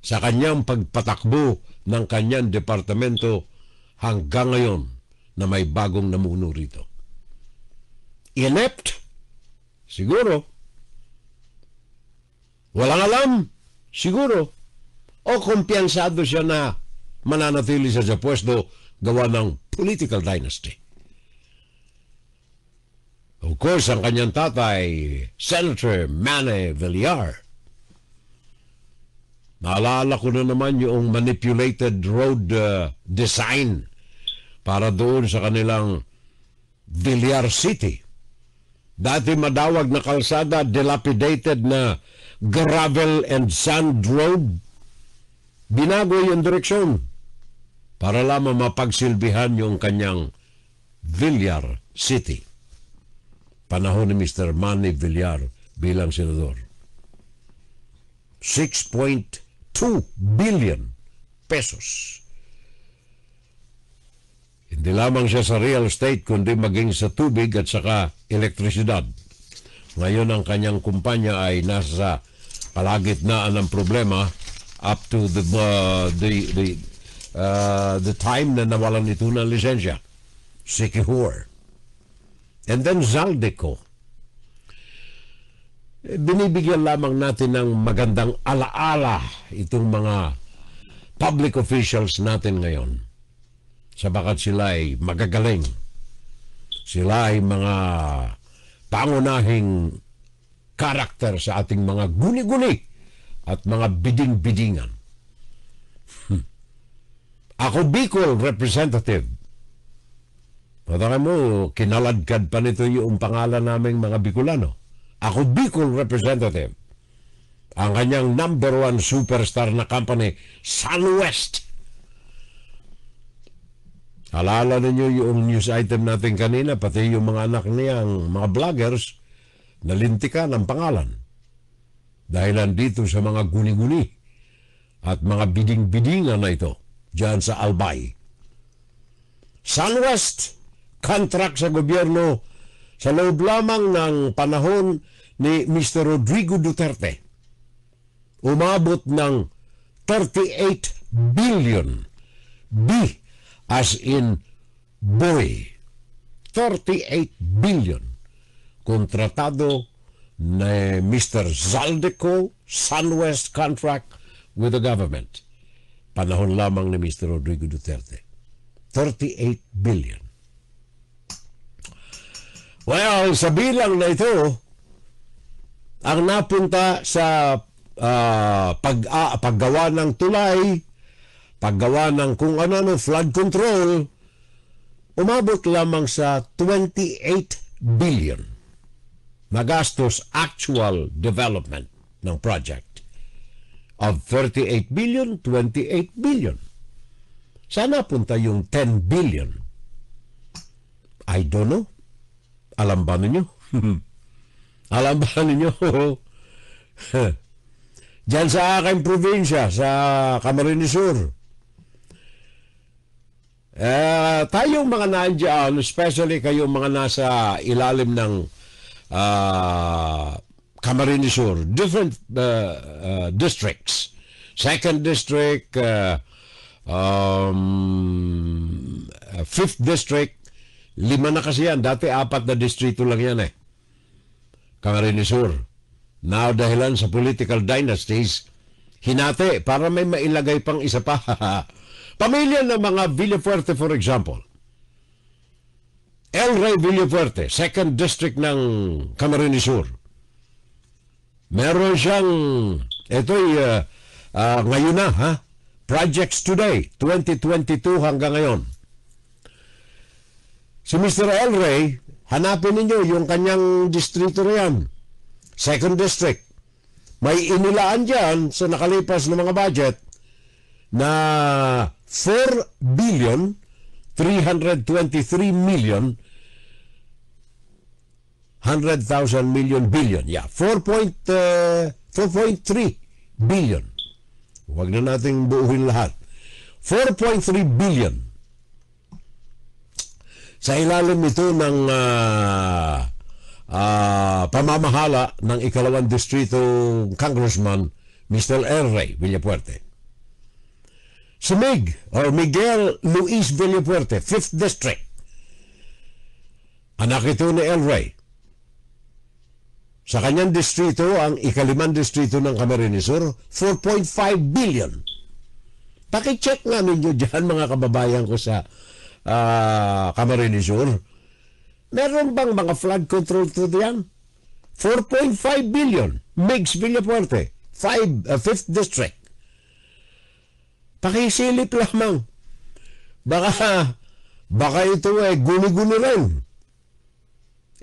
sa kanyang pagpatakbo ng kanyang departamento hanggang ngayon na may bagong namuno rito. Inept? Siguro. Walang alam? Siguro. O kumpiyansado siya na mananatili sa pwesto gawa ng political dynasty. Of course, ang kanyang tatay, Senator Manny Villar. Naalala ko na naman yung manipulated road design para doon sa kanilang Villar City. Dati madawag na kalsada, dilapidated na gravel and sand road. Binago yung direksyon para lamang mapagsilbihan yung kanyang Villar City. Panahon ni Mr. Manny Villar bilang senador. 6.2 billion pesos. Hindi lamang siya sa real estate, kundi maging sa tubig at saka elektrisidad. Ngayon ang kanyang kumpanya ay nasa kalagitnaan ng problema up to the time na nawalan ito ng lisensya. Sikihor. And then Zaldico. Binibigyan lamang natin ng magandang alaala itong mga public officials natin ngayon. Sabagat sila ay magagaling. Sila ay mga pangunahing karakter sa ating mga guni-guni at mga biding-bidingan. Ako Bicol representative. Patakan mo, kinaladkad pa nito yung pangalan naming mga Bicolano. Ako Bicol representative. Ang kanyang #1 superstar na company, SunWest. Alala ninyo yung news item natin kanina, pati yung mga anak niyang mga vloggers, nalintikan ang pangalan. Dahil nandito sa mga guni-guni at mga biding-bidingan na ito, dyan sa Albay. SunWest, contract sa gobyerno sa loob lamang ng panahon ni Mr. Rodrigo Duterte. Umabot ng 38 billion. B as in boy. 38 billion. Kontratado ni Mr. Zaldico SunWest contract with the government. Panahon lamang ni Mr. Rodrigo Duterte. 38 billion. Well, sa bilang na ito, ang napunta sa paggawa ng tulay, paggawa ng kung ano, flood control, umabot lamang sa 28 billion. Nagastos actual development ng project. Of 38 billion, 28 billion. Sana punta yung 10 billion. I don't know. Alam ba ninyo? Alam ba ninyo? Diyan sa aking probinsya, sa Camarines Sur. Tayong mga nandiyan, especially kayong mga nasa ilalim ng Camarines Sur, different districts. Second district, 5th district, 5 na kasi yan. Dati 4 na distrito lang yan eh. Camarines Sur. Now, dahilan sa political dynasties, hinati para may mailagay pang isa pa. Pamilya ng mga Villafuerte, for example. El Rey Villafuerte, 2nd district ng Camarines Sur. Meron siyang, ito'y ngayon na, ha? Projects Today, 2022 hanggang ngayon. Si Mr. El Rey, hanapin ninyo yung kanyang distrito na yan. 2nd District. May inilaan dyan sa nakalipas na mga budget na 4 billion 323 million 100,000 million billion. Yeah, 4.3 billion. Huwag na nating buuhin lahat. 4.3 billion. Sa ilalim nito ng pamamahala ng ikalawang distrito Congressman Mr. El Rey Villafuerte. Si Miguel Luis Villafuerte, 5th District. Anak ito ni El Rey. Sa kanyang distrito, ang ikalimang distrito ng Camarines Sur, 4.5 billion. Pakicheck nga ninyo dyan mga kababayan ko sa Camarines Sur. Meron bang mga flood control to diyan? 4.5 billion. Migs Villafuerte, 5th District. Pakisilip lamang. Baka ito guni-guni rin.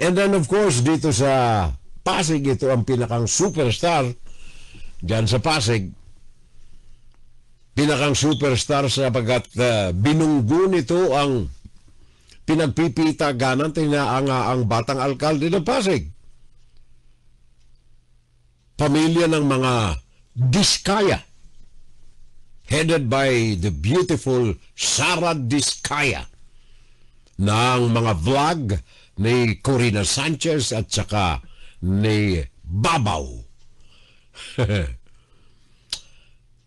And then of course, dito sa Pasig, ito ang pinakang superstar dyan sa Pasig. Pinakang superstar sapagkat binunggo nito ang pinagpipitaganan ang batang alkalde ng Pasig. Pamilya ng mga Diskaya, headed by the beautiful Sara Diskaya, ng mga vlog ni Corina Sanchez at saka ni Babaw.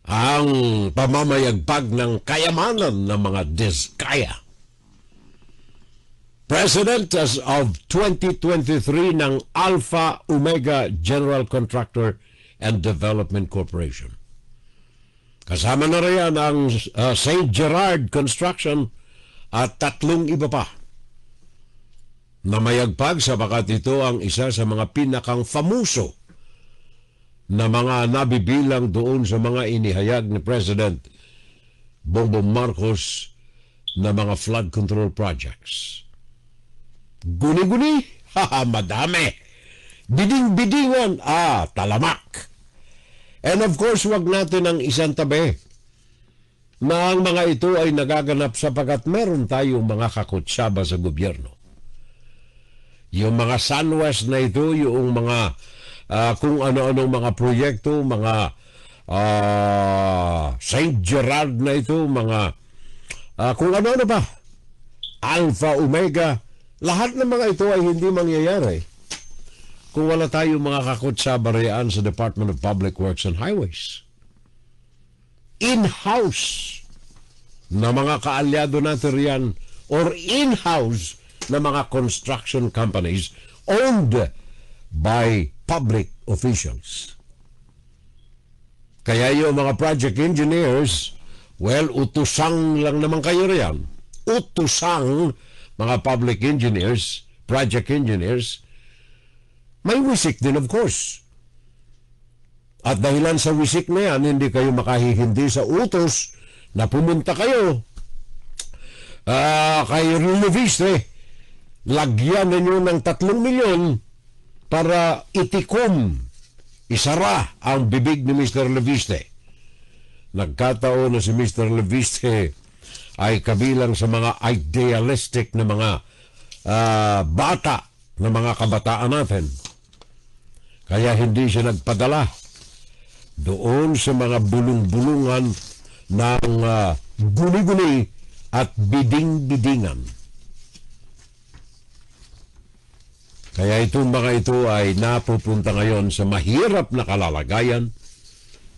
Ang pamamayagpag ng kayamanan ng mga Diskaya. President as of 2023 ng Alpha Omega General Contractor and Development Corporation. Kasama na riyan ang St. Gerard Construction at 3 iba pa. Namayagpag sapagat ito ang isa sa mga pinakang famoso na mga nabibilang doon sa mga inihayag ni President Bongbong Marcos na mga flood control projects. Guni-guni? Madami. Biding-bidingan? Talamak. And of course, wag natin ang isang tabi na ang mga ito ay nagaganap sapagat meron tayong mga kakutsaba sa gobyerno. Yung mga SunWest na ito, yung mga kung ano-anong mga proyekto, mga St. Gerard na ito, mga kung ano-ano pa, Alpha, Omega, lahat ng mga ito ay hindi mangyayari kung wala tayong mga kakutsaba riyan sa Department of Public Works and Highways. In-house na mga kaalyado natin riyan or in-house na mga construction companies owned by public officials. Kaya yung mga project engineers, well, utusang lang naman kayo riyan. Utusang mga public engineers, project engineers, may wisik din of course. At dahilan sa wisik na yan, hindi kayo makahihindi sa utos na pumunta kayo kay Leviste, lagyan ninyo ng 3 milyon para itikom, isara ang bibig ni Mr. Leviste. Nagkataon na si Mr. Leviste ay kabilang sa mga idealistic na mga bata, na mga kabataan natin. Kaya hindi siya nagpadala doon sa mga bulong-bulungan ng guni-guni at biding-bidingan. Kaya itong mga ito ay napupunta ngayon sa mahirap na kalalagayan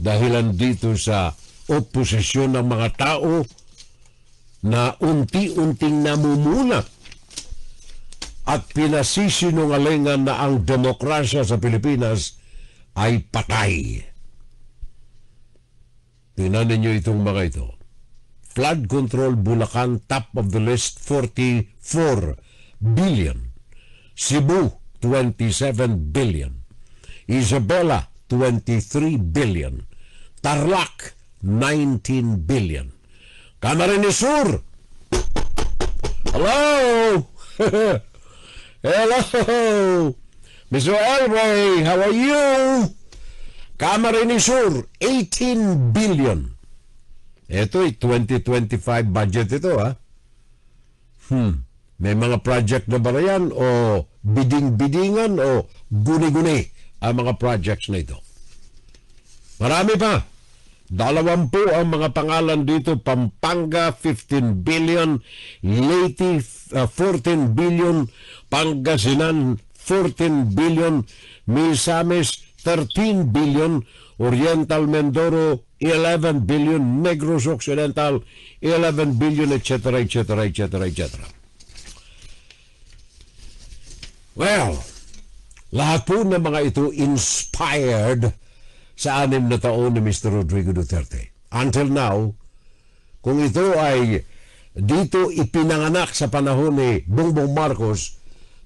dahilan dito sa oposisyon ng mga tao na unti-unting namumunat at pinasisinungalingan na ang demokrasya sa Pilipinas ay patay. Tingnan ninyo itong mga ito. Flood control Bulacan, top of the list, 44 billion. Cebu, 27 billion. Isabela, 23 billion. Tarlac, 19 billion. Camarines Sur. Hello! Hello! Mr. Elway, how are you? Camarines Sur, 18 billion. Ito ay 2025 budget ito, ha? May mga project na ba yan o biding-bidingan o guni-guni ang mga projects na ito? Marami pa. 20 ang mga pangalan dito. Pampanga, 15 billion. Leyte, 14 billion. Pangasinan, 14 billion. Misamis, 13 billion. Oriental Mindoro, 11 billion. Negros Occidental, 11 billion, etc., etc., etc., etc. Well, lahat po ng mga ito inspired sa 6 na taon ni Mr. Rodrigo Duterte. Until now, kung ito ay dito ipinanganak sa panahon ni Bongbong Marcos,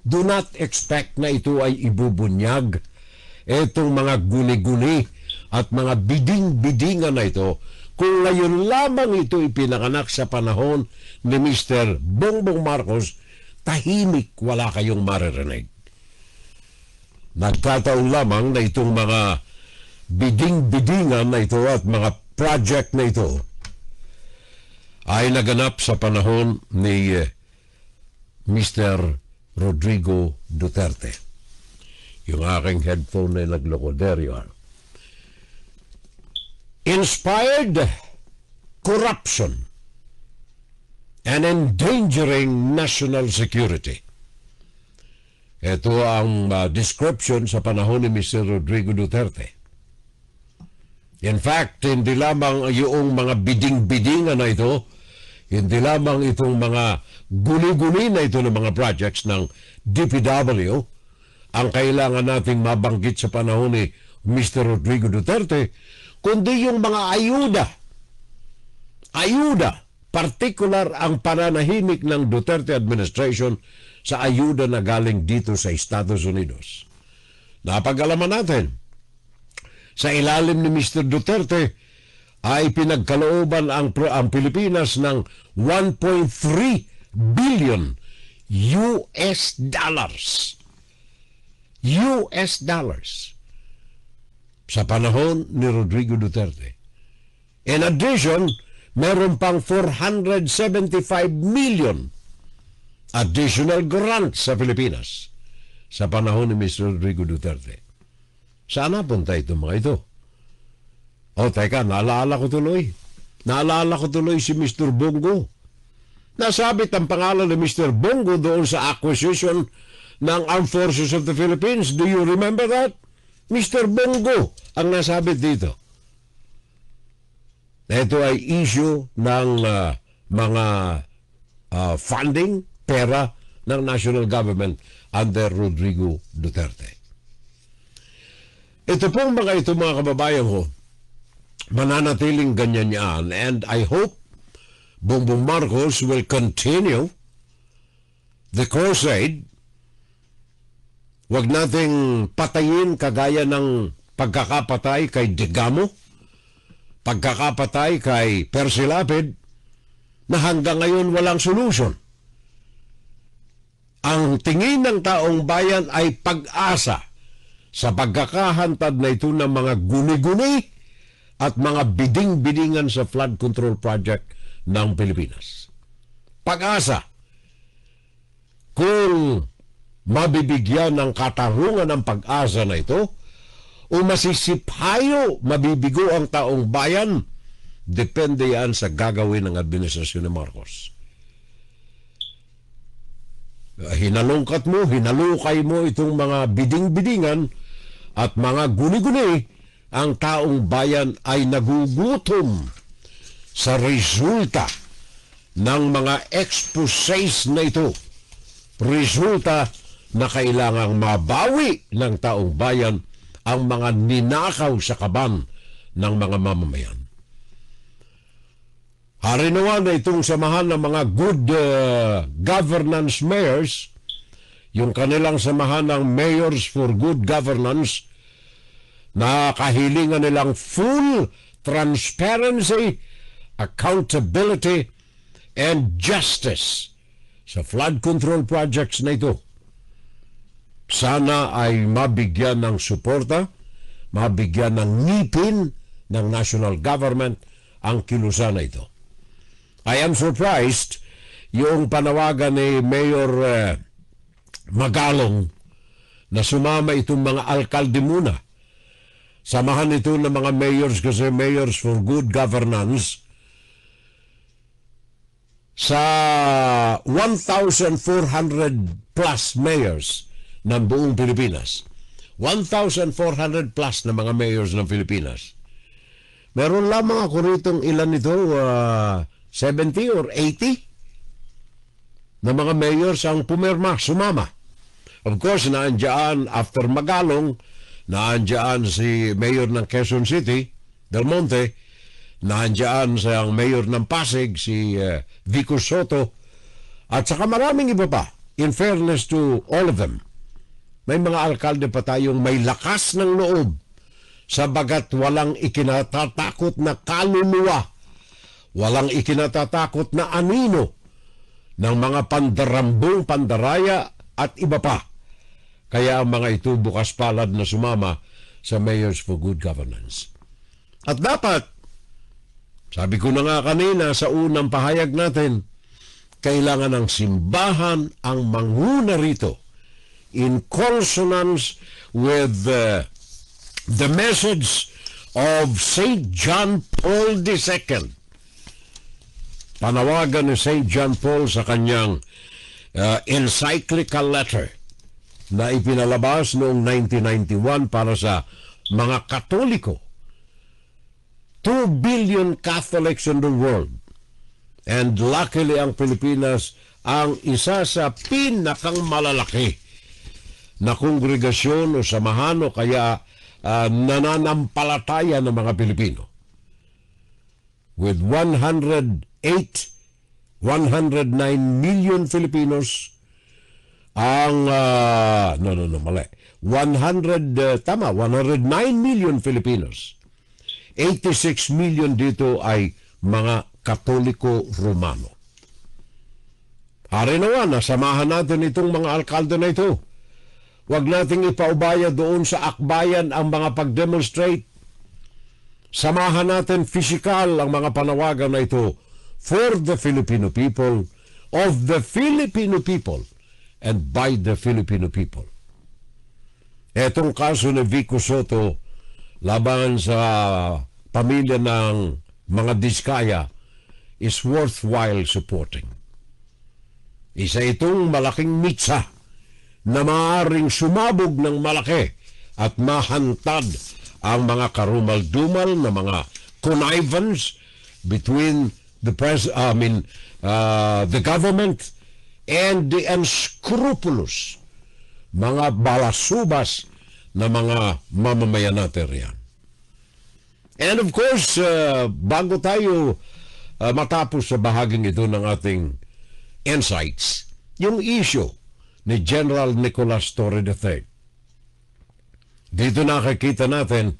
do not expect na ito ay ibubunyag. Itong mga guni-guni at mga biding-bidingan na ito, kung ngayon lamang ito ipinanganak sa panahon ni Mr. Bongbong Marcos, tahimik, wala kayong maririnig. Nagkataon lamang na itong mga biding-bidingan na ito at mga project na ito ay naganap sa panahon ni Mr. Rodrigo Duterte. Yung aking headphone na nagloko. There you are. Inspired corruption and endangering national security. Ito ang description sa panahon ni Mr. Rodrigo Duterte. In fact, hindi lamang yung mga biding-bidingan na ito, hindi lamang itong mga guni-guni na ito ng mga projects ng DPW ang kailangan nating mabanggit sa panahon ni Mr. Rodrigo Duterte, kundi yung mga ayuda, particular ang pananahimik ng Duterte administration sa ayuda na galing dito sa Estados Unidos. Napag-alaman natin, sa ilalim ni Mr. Duterte ay pinagkalooban ang Pilipinas ng 1.3 billion US dollars. US dollars sa panahon ni Rodrigo Duterte. In addition, meron pang 475 million additional grants sa Pilipinas sa panahon ni Mr. Rodrigo Duterte. Saan napunta ito mga ito? O teka, naalala ko tuloy si Mr. Bongo. Nasabit ang pangalan ni Mr. Bongo doon sa acquisition ng Armed Forces of the Philippines. Do you remember that? Mr. Bongo ang nasabit dito. Ito ay issue ng mga funding, pera ng national government under Rodrigo Duterte. Ito pong mga kababayan ko, mananatiling ganyan yan, and I hope Bongbong Marcos will continue the crusade. Huwag nating patayin kagaya ng pagkakapatay kay Digamo, pagkakapatay kay Percy Lapid, na hanggang ngayon walang solution. Ang tingin ng taong bayan ay pag-asa sa pagkakahantad na ito ng mga guni-guni at mga biding-bidingan sa flood control project ng Pilipinas. Pag-asa. Kung mabibigyan ng katarungan ng pag-asa na ito, o masisiphayo, mabibigo ang taong bayan, depende yan sa gagawin ng administrasyon ni Marcos. Hinalungkat mo, hinalukay mo itong mga biding-bidingan at mga guni-guni, ang taong bayan ay nagugutom sa resulta ng mga exposes na ito. Resulta na kailangang mabawi ng taong bayan ang mga ninakaw sa kaban ng mga mamamayan. Harinawa na itong samahan ng mga good governance mayors, yung kanilang samahan ng Mayors for Good Governance, na kahilingan nilang full transparency, accountability, and justice sa flood control projects na ito. Sana ay mabigyan ng suporta, mabigyan ng ngipin ng national government ang kilusan na ito. I am surprised yung panawagan ni Mayor Magalong na sumama itong mga alkalde muna. Samahan ito ng mga mayors kasi Mayors for Good Governance sa 1,400 plus mayors ng buong Pilipinas. 1,400 plus na mga mayors ng Pilipinas. Meron lamang ako ritong ilan nito, 70 or 80 na mga mayors ang pumirma, sumama. Of course, naandyan after Magalong, naandyan si Mayor ng Quezon City, Del Monte, naandyan sa Mayor ng Pasig, si Vico Soto, at saka maraming iba pa. In fairness to all of them, may mga alkalde pa tayong may lakas ng loob sabagat walang ikinatatakot na kaluluwa, walang ikinatatakot na anino ng mga pandarambong pandaraya at iba pa. Kaya ang mga ito bukas palad na sumama sa Mayors for Good Governance. At dapat, sabi ko na nga kanina sa unang pahayag natin, kailangan ng simbahan ang manguna rito in consonance with the message of St. John Paul II. Panawagan ni St. John Paul sa kanyang encyclical letter na ipinalabas noong 1991 para sa mga Katoliko. 2 billion Catholics in the world. And luckily ang Pilipinas ang isa sa pinakang malalaki na kongregasyon o samahan o kaya nananampalataya ng mga Pilipino. With 109 million Filipinos ang 109 million Filipinos. 86 million dito ay mga Katoliko Romano. Hari naman, nasamahan natin itong mga alkalde na ito. Huwag nating ipaubaya doon sa akbayan ang mga pag-demonstrate Samahan natin pisikal ang mga panawagan na ito for the Filipino people, of the Filipino people, and by the Filipino people. Etong kaso ni Vico Soto laban sa pamilya ng mga Diskaya is worthwhile supporting. Isa itong malaking mitsa na maaaring sumabog ng malaki at mahantad ang mga karumal-dumal na mga connivance between the the government and the unscrupulous mga balasubas na mga mamamayan natin riyan. And of course, bago tayo matapos sa bahaging ito ng ating insights, yung issue ni General Nicolas Torre III. Dito nakikita natin,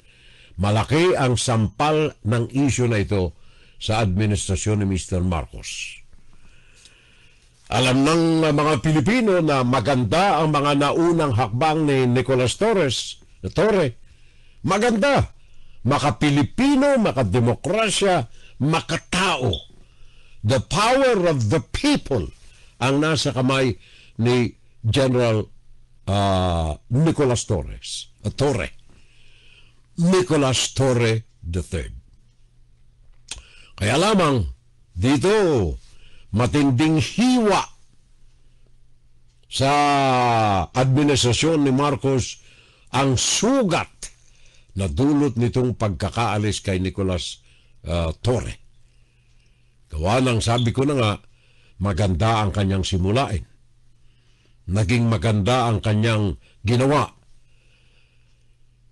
malaki ang sampal ng issue na ito sa administrasyon ni Mr. Marcos. Alam ng mga Pilipino na maganda ang mga naunang hakbang ni Nicolas Torre. Maganda. Maka-Pilipino, maka-demokrasya, makatao. The power of the people ang nasa kamay ni General Nicolas Torre. Nicolas Torre III. Kaya lamang dito matinding hiwa sa administrasyon ni Marcos ang sugat na dulot nitong pagkakaalis kay Nicolas Torre. Gawa ng sabi ko na nga, maganda ang kanyang simulain. Naging maganda ang kanyang ginawa.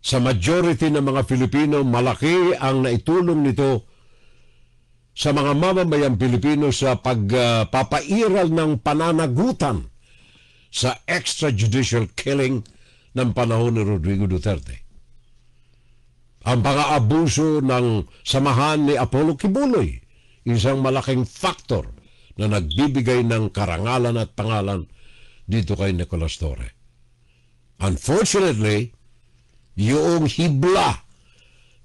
Sa majority ng mga Pilipino, malaki ang naitulong nito sa mga mamamayang Pilipino sa pagpapairal ng pananagutan sa extrajudicial killing ng panahon ni Rodrigo Duterte. Ang pang-aabuso ng samahan ni Apollo Kibuloy, isang malaking factor na nagbibigay ng karangalan at pangalan dito kay Nicolas Torre. Unfortunately, yung hibla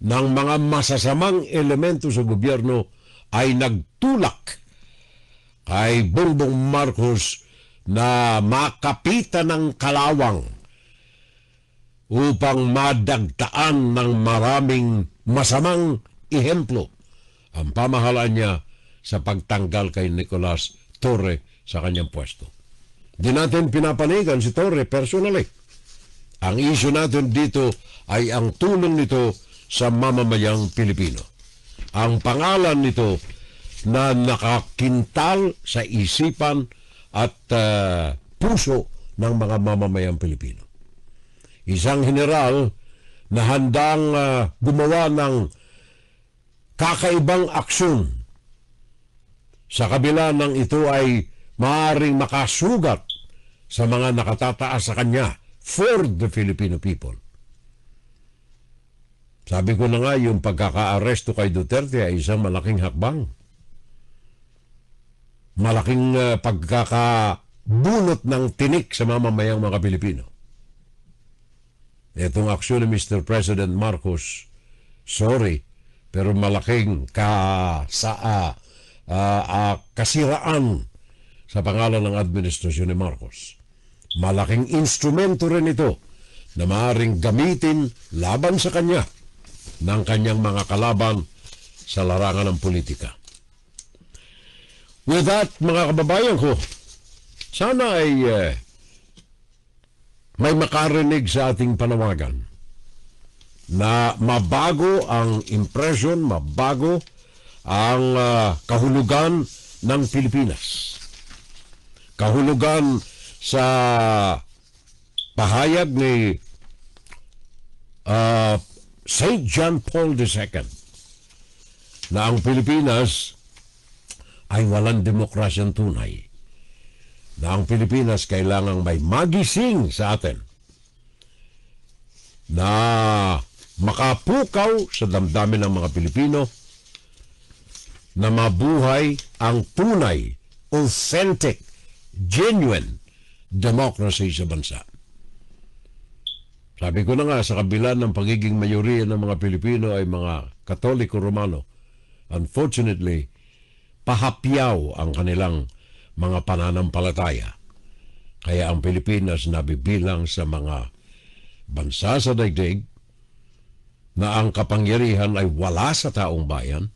ng mga masasamang elemento sa gobyerno ay nagtulak kay Bongbong Marcos na makapitan ng kalawang upang madagtaan ng maraming masamang ihemplo ang pamahalaan niya sa pagtanggal kay Nicolas Torre sa kanyang pwesto. Di natin pinapanigan si Torre personally. Ang issue natin dito ay ang tulong nito sa mamamayang Pilipino. Ang pangalan nito na nakakintal sa isipan at puso ng mga mamamayang Pilipino. Isang general na handang gumawa ng kakaibang aksyon sa kabila ng ito ay maaaring makasugat sa mga nakatataas sa kanya for the Filipino people. Sabi ko na nga, yung pagkaka-aresto kay Duterte ay isang malaking hakbang. Malaking pagkakabunot ng tinik sa mamamayang mga Pilipino. Itong aksyon ni Mr. President Marcos, sorry, pero malaking kasiraan sa pangalan ng administrasyon ni Marcos. Malaking instrumento rin ito na maaaring gamitin laban sa kanya ng kanyang mga kalaban sa larangan ng politika. With that, mga kababayan ko, sana ay may makarinig sa ating panawagan na mabago ang impression, mabago ang kahulugan ng Pilipinas. Kahulugan sa pahayag ni St. John Paul II na ang Pilipinas ay walang demokrasyang tunay. Na ang Pilipinas kailangang may magising sa atin na makapukaw sa damdamin ng mga Pilipino na mabuhay ang tunay, authentic, genuine democracy sa bansa. Sabi ko na nga, sa kabila ng pagiging mayoriya ng mga Pilipino ay mga Katoliko Romano, unfortunately, pahapyaw ang kanilang mga pananampalataya. Kaya ang Pilipinas nabibilang sa mga bansa sa daigdig na ang kapangyarihan ay wala sa taong bayan,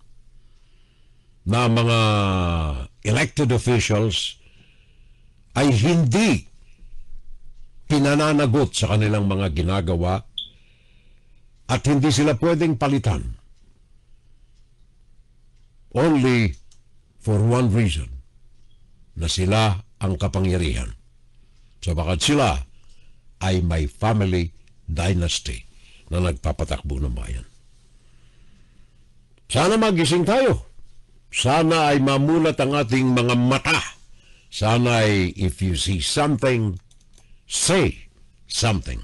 na mga elected officials ay hindi pinananagot sa kanilang mga ginagawa at hindi sila pwedeng palitan. Only for one reason, na sila ang kapangyarihan. Sabagat sila ay may family dynasty na nagpapatakbo ng bayan. Sana magising tayo. Sana ay mamulat ang ating mga mata. Sana ay if you see something, say something.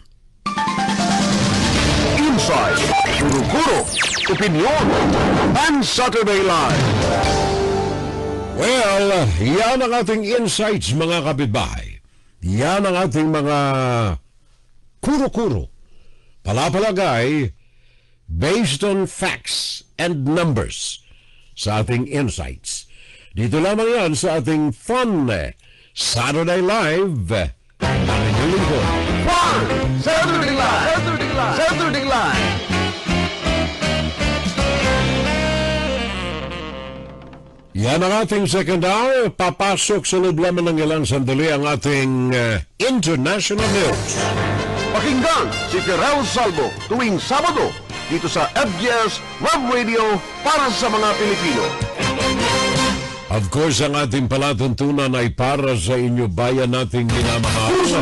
Inside, Guro-Guro, Opinion, and Saturday Live. Well, yan ang ating insights, mga kapitbahay. Yan ang ating mga kuro-kuro. Palapalagay, based on facts and numbers sa ating insights. Dito lamang yan sa ating fun Saturday Live. Ang inyong lingkod. Fun! Saturday Live! Saturday Live! Saturday Live! Yan ang ating second hour. Papasok sa loob lamang ng ilang sandali ang ating international news. Pakinggan si Ferrell Salvo tuwing Sabado dito sa FGS Web Radio para sa mga Pilipino. Of course, ang ating palatuntunan ay para sa inyo bayan nating minamahal.